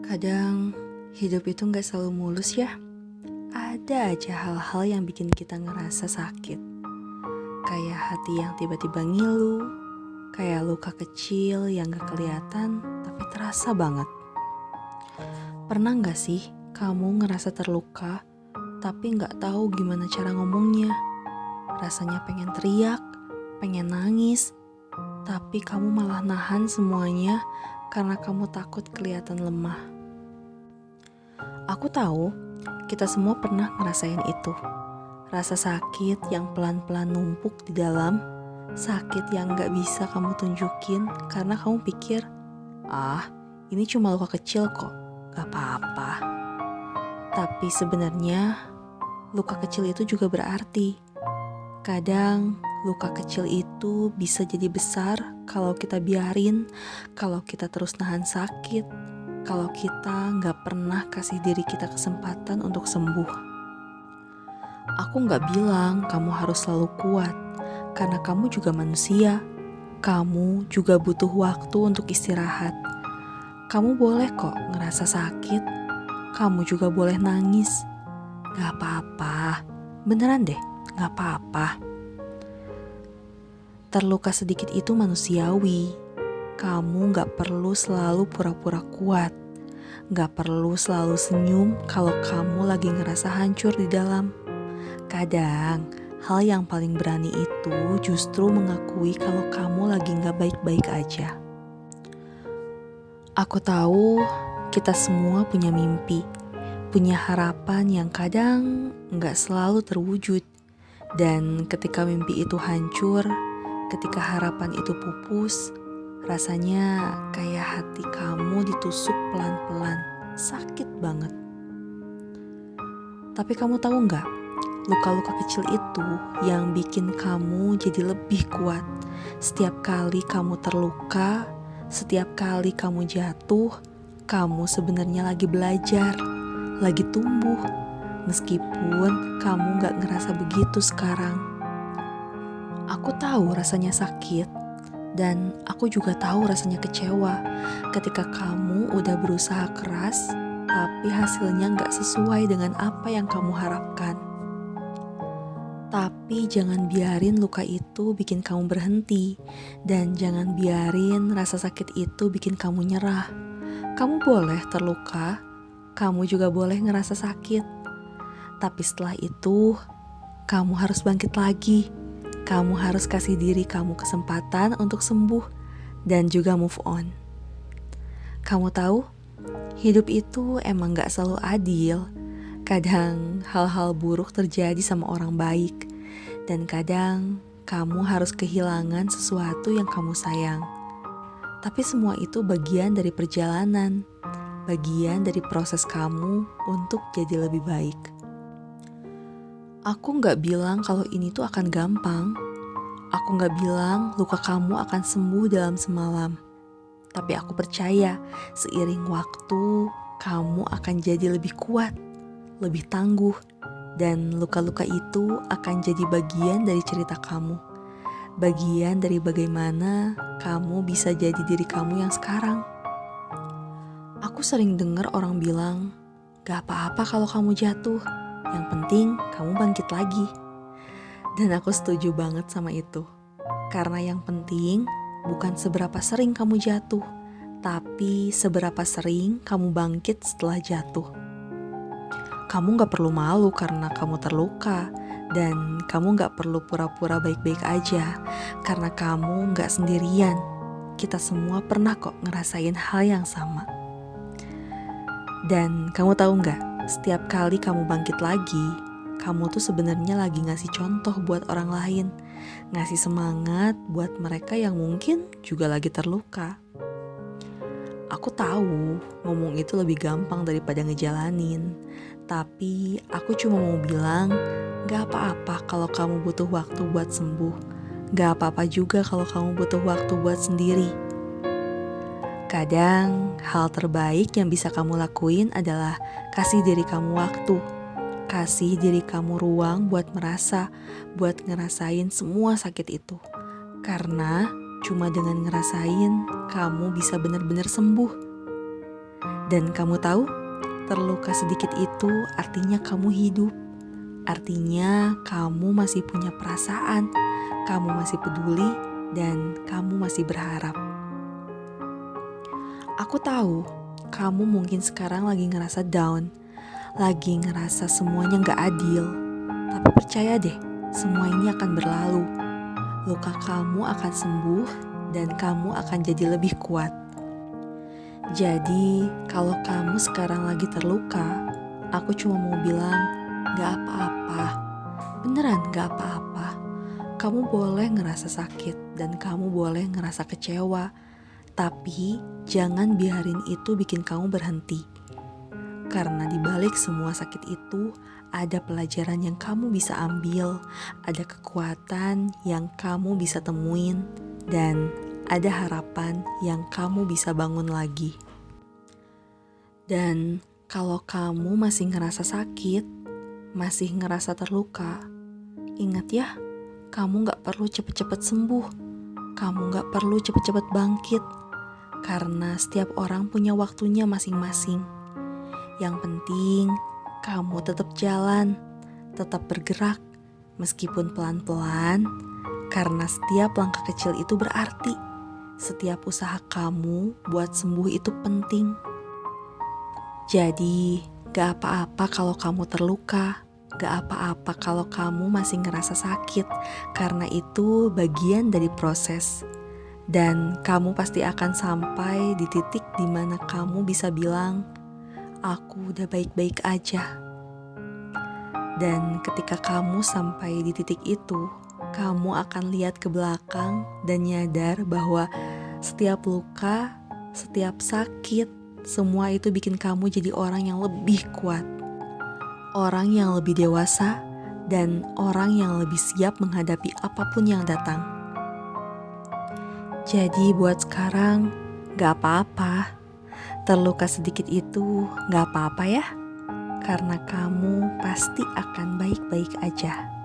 Kadang hidup itu gak selalu mulus ya. Ada aja hal-hal yang bikin kita ngerasa sakit. Kayak hati yang tiba-tiba ngilu, kayak luka kecil yang gak kelihatan tapi terasa banget. Pernah gak sih kamu ngerasa terluka tapi gak tahu gimana cara ngomongnya? Rasanya pengen teriak, pengen nangis, tapi kamu malah nahan semuanya karena kamu takut kelihatan lemah. Aku tahu kita semua pernah ngerasain itu. Rasa sakit yang pelan-pelan numpuk di dalam, sakit yang gak bisa kamu tunjukin karena kamu pikir, ini cuma luka kecil kok, gak apa-apa. Tapi sebenarnya luka kecil itu juga berarti. Kadang luka kecil itu bisa jadi besar kalau kita biarin, kalau kita terus nahan sakit, kalau kita gak pernah kasih diri kita kesempatan untuk sembuh. Aku gak bilang kamu harus selalu kuat, karena kamu juga manusia. Kamu juga butuh waktu untuk istirahat. Kamu boleh kok ngerasa sakit, kamu juga boleh nangis. Gak apa-apa, beneran deh, gak apa-apa. Terluka sedikit itu manusiawi. Kamu gak perlu selalu pura-pura kuat. Gak perlu selalu senyum kalau kamu lagi ngerasa hancur di dalam. Kadang, hal yang paling berani itu justru mengakui kalau kamu lagi gak baik-baik aja. Aku tahu kita semua punya mimpi, punya harapan yang kadang gak selalu terwujud. Dan ketika mimpi itu hancur, ketika harapan itu pupus, rasanya kayak hati kamu ditusuk pelan-pelan, sakit banget. Tapi kamu tahu gak, luka-luka kecil itu yang bikin kamu jadi lebih kuat. Setiap kali kamu terluka, setiap kali kamu jatuh, kamu sebenarnya lagi belajar, lagi tumbuh. Meskipun kamu gak ngerasa begitu sekarang. Aku tahu rasanya sakit. Dan aku juga tahu rasanya kecewa ketika kamu udah berusaha keras, tapi hasilnya gak sesuai dengan apa yang kamu harapkan. Tapi jangan biarin luka itu bikin kamu berhenti. Dan jangan biarin rasa sakit itu bikin kamu nyerah. Kamu boleh terluka, kamu juga boleh ngerasa sakit. Tapi setelah itu, kamu harus bangkit lagi. Kamu harus kasih diri kamu kesempatan untuk sembuh dan juga move on. Kamu tahu, hidup itu emang gak selalu adil. Kadang hal-hal buruk terjadi sama orang baik. Dan kadang kamu harus kehilangan sesuatu yang kamu sayang. Tapi semua itu bagian dari perjalanan. Bagian dari proses kamu untuk jadi lebih baik. Aku gak bilang kalau ini tuh akan gampang. Aku gak bilang luka kamu akan sembuh dalam semalam. Tapi aku percaya seiring waktu kamu akan jadi lebih kuat, lebih tangguh. Dan luka-luka itu akan jadi bagian dari cerita kamu. Bagian dari bagaimana kamu bisa jadi diri kamu yang sekarang. Aku sering dengar orang bilang, gak apa-apa kalau kamu jatuh. Yang penting kamu bangkit lagi. Dan aku setuju banget sama itu. Karena yang penting bukan seberapa sering kamu jatuh, tapi seberapa sering kamu bangkit setelah jatuh. Kamu gak perlu malu karena kamu terluka. Dan kamu gak perlu pura-pura baik-baik aja. Karena kamu gak sendirian. Kita semua pernah kok ngerasain hal yang sama. Dan kamu tahu gak? Setiap kali kamu bangkit lagi, kamu tuh sebenarnya lagi ngasih contoh buat orang lain. Ngasih semangat buat mereka yang mungkin juga lagi terluka. Aku tahu ngomong itu lebih gampang daripada ngejalanin. Tapi aku cuma mau bilang, gak apa-apa kalau kamu butuh waktu buat sembuh. Gak apa-apa juga kalau kamu butuh waktu buat sendiri. Kadang hal terbaik yang bisa kamu lakuin adalah kasih diri kamu waktu. Kasih diri kamu ruang buat merasa, buat ngerasain semua sakit itu. Karena cuma dengan ngerasain, kamu bisa benar-benar sembuh. Dan kamu tahu, terluka sedikit itu artinya kamu hidup. Artinya kamu masih punya perasaan, kamu masih peduli, dan kamu masih berharap. Aku tahu, kamu mungkin sekarang lagi ngerasa down, lagi ngerasa semuanya gak adil. Tapi percaya deh, semua ini akan berlalu. Luka kamu akan sembuh, dan kamu akan jadi lebih kuat. Jadi, kalau kamu sekarang lagi terluka, aku cuma mau bilang, gak apa-apa. Beneran gak apa-apa. Kamu boleh ngerasa sakit dan kamu boleh ngerasa kecewa. Tapi, jangan biarin itu bikin kamu berhenti. Karena di balik semua sakit itu, ada pelajaran yang kamu bisa ambil, ada kekuatan yang kamu bisa temuin, dan ada harapan yang kamu bisa bangun lagi. Dan kalau kamu masih ngerasa sakit, masih ngerasa terluka, ingat ya, kamu gak perlu cepet-cepet sembuh. Kamu gak perlu cepet-cepet bangkit. Karena setiap orang punya waktunya masing-masing. Yang penting, kamu tetap jalan, tetap bergerak, meskipun pelan-pelan, karena setiap langkah kecil itu berarti. Setiap usaha kamu buat sembuh itu penting. Jadi, gak apa-apa kalau kamu terluka, gak apa-apa kalau kamu masih ngerasa sakit, karena itu bagian dari proses. Dan kamu pasti akan sampai di titik dimana kamu bisa bilang, aku udah baik-baik aja. Dan ketika kamu sampai di titik itu, kamu akan lihat ke belakang dan nyadar bahwa setiap luka, setiap sakit, semua itu bikin kamu jadi orang yang lebih kuat. Orang yang lebih dewasa dan orang yang lebih siap menghadapi apapun yang datang. Jadi buat sekarang, gak apa-apa. Terluka sedikit itu gak apa-apa ya. Karena kamu pasti akan baik-baik aja.